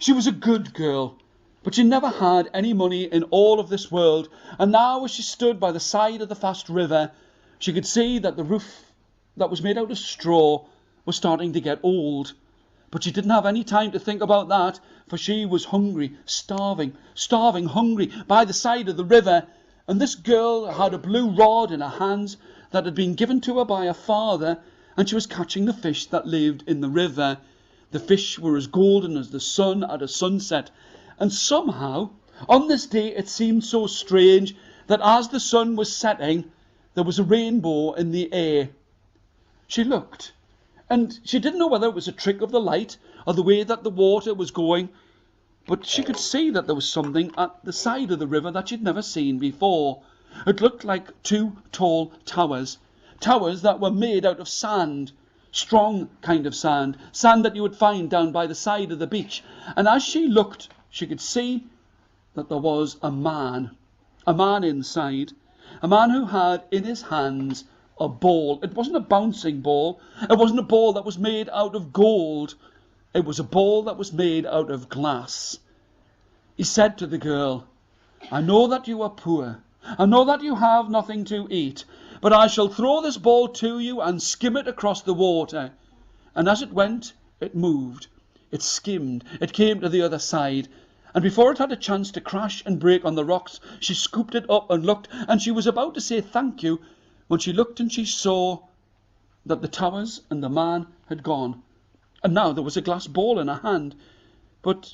She was a good girl, but she never had any money in all of this world, and now as she stood by the side of the fast river, she could see that the roof that was made out of straw was starting to get old. But she didn't have any time to think about that, for she was hungry, starving, hungry, by the side of the river, and this girl had a blue rod in her hands that had been given to her by her father, and she was catching the fish that lived in the river. The fish were as golden as the sun at a sunset, and somehow, on this day it seemed so strange that as the sun was setting, there was a rainbow in the air. She looked, and she didn't know whether it was a trick of the light or the way that the water was going, but she could see that there was something at the side of the river that she'd never seen before. It looked like two tall towers that were made out of sand. Strong kind of sand that you would find down by the side of the beach. And as she looked, she could see that there was a man inside, a man who had in his hands a ball. It wasn't a bouncing ball, it wasn't a ball that was made out of gold, it was a ball that was made out of glass. He said to the girl, "I know that you are poor, I know that you have nothing to eat, but I shall throw this ball to you and skim it across the water." And as it went, it moved, it skimmed, it came to the other side, and before it had a chance to crash and break on the rocks, she scooped it up and looked, and she was about to say thank you, when she looked and she saw that the towers and the man had gone, and now there was a glass ball in her hand. But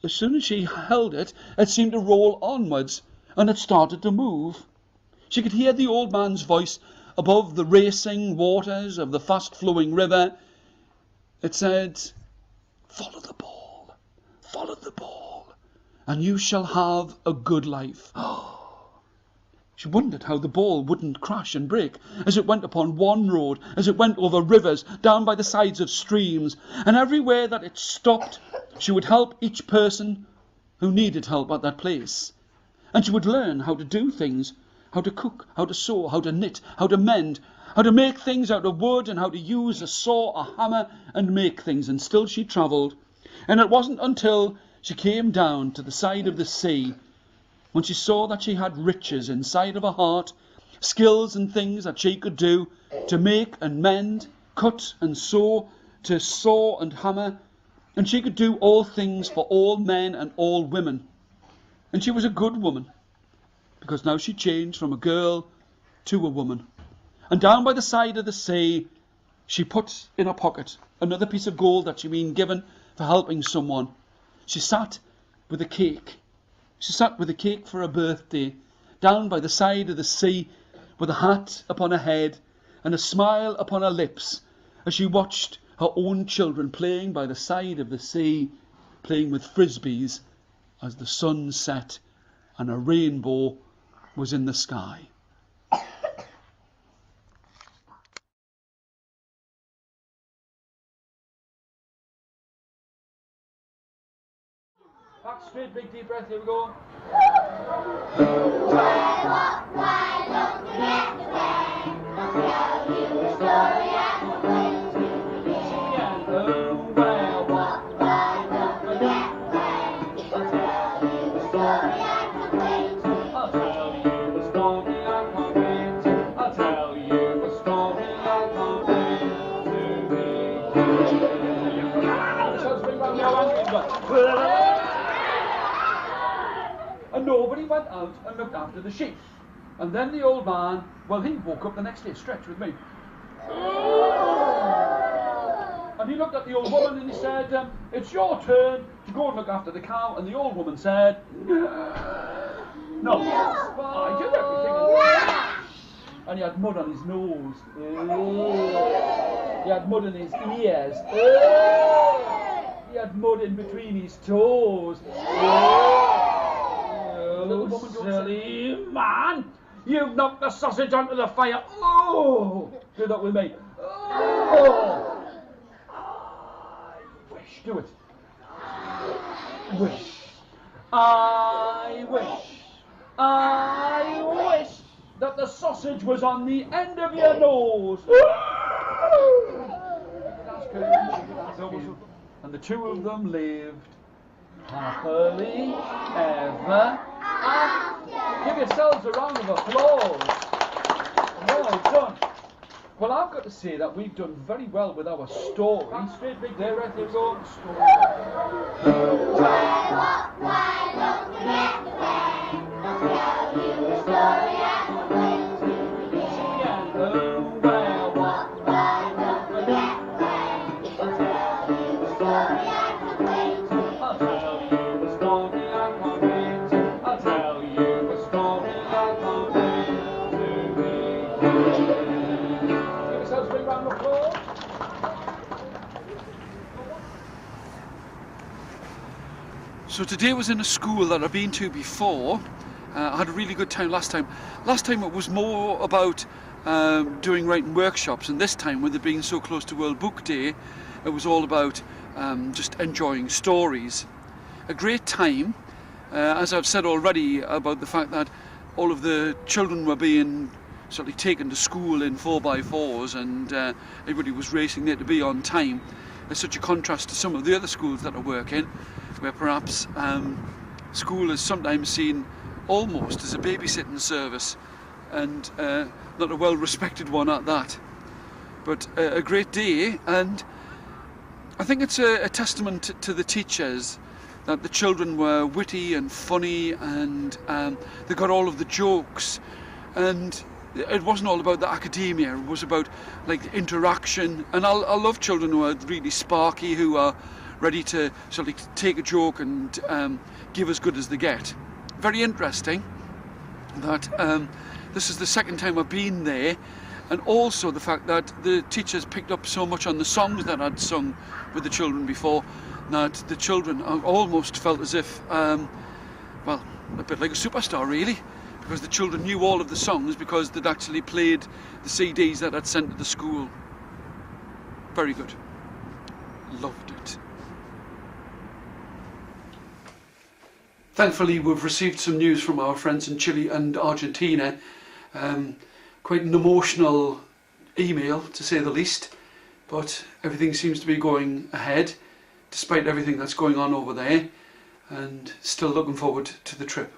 as soon as she held it, it seemed to roll onwards, and it started to move. She could hear the old man's voice above the racing waters of the fast-flowing river. It said, "Follow the ball, and you shall have a good life." She wondered how the ball wouldn't crash and break as it went upon one road, as it went over rivers, down by the sides of streams, and everywhere that it stopped, she would help each person who needed help at that place. And she would learn how to do things, how to cook, how to sew, how to knit, how to mend, how to make things out of wood, and how to use a saw, a hammer, and make things. And still she travelled. And it wasn't until she came down to the side of the sea, when she saw that she had riches inside of her heart, skills and things that she could do to make and mend, cut and sew, to saw and hammer, and she could do all things for all men and all women. And she was a good woman, because now she changed from a girl to a woman. And down by the side of the sea, she put in her pocket another piece of gold that she'd been given for helping someone. She sat with a cake. She sat with a cake for her birthday, down by the side of the sea, with a hat upon her head and a smile upon her lips, as she watched her own children playing by the side of the sea, playing with frisbees, as the sun set and a rainbow was in the sky. Back straight, big deep breath, here we go. And nobody went out and looked after the sheep. And then the old man, well, he woke up the next day, stretch with me. And he looked at the old woman and he said, "It's your turn to go and look after the cow." And the old woman said, "No, I did everything." And he had mud on his nose. He had mud in his ears. He had mud in between his toes. Oh, silly man! You've knocked the sausage onto the fire. Oh! Do that with me. Oh! I wish. Do it. Wish. I wish that the sausage was on the end of your nose. And the two of them lived Happily ever after. Give yourselves a round of applause. Well done. Well, I've got to say that we've done very well with our story. Straight big there, right there, go. So today was in a school that I've been to before. I had a really good time last time. Last time it was more about doing writing workshops, and this time, with it being so close to World Book Day, it was all about just enjoying stories. A great time, as I've said already, about the fact that all of the children were being sort of taken to school in 4x4s, and everybody was racing there to be on time. There's such a contrast to some of the other schools that I work in, where perhaps school is sometimes seen almost as a babysitting service, and not a well-respected one at that. But a great day, and I think it's a testament to the teachers that the children were witty and funny, and they got all of the jokes, and it wasn't all about the academia. It was about like interaction, and I love children who are really sparky, who are ready to sort of take a joke and give as good as they get. Very interesting that this is the second time I've been there, and also the fact that the teachers picked up so much on the songs that I'd sung with the children before, that the children almost felt as if, well, a bit like a superstar really, because the children knew all of the songs because they'd actually played the CDs that I'd sent to the school. Very good. Loved it. Thankfully, we've received some news from our friends in Chile and Argentina. Quite an emotional email, to say the least, but everything seems to be going ahead, despite everything that's going on over there, and still looking forward to the trip.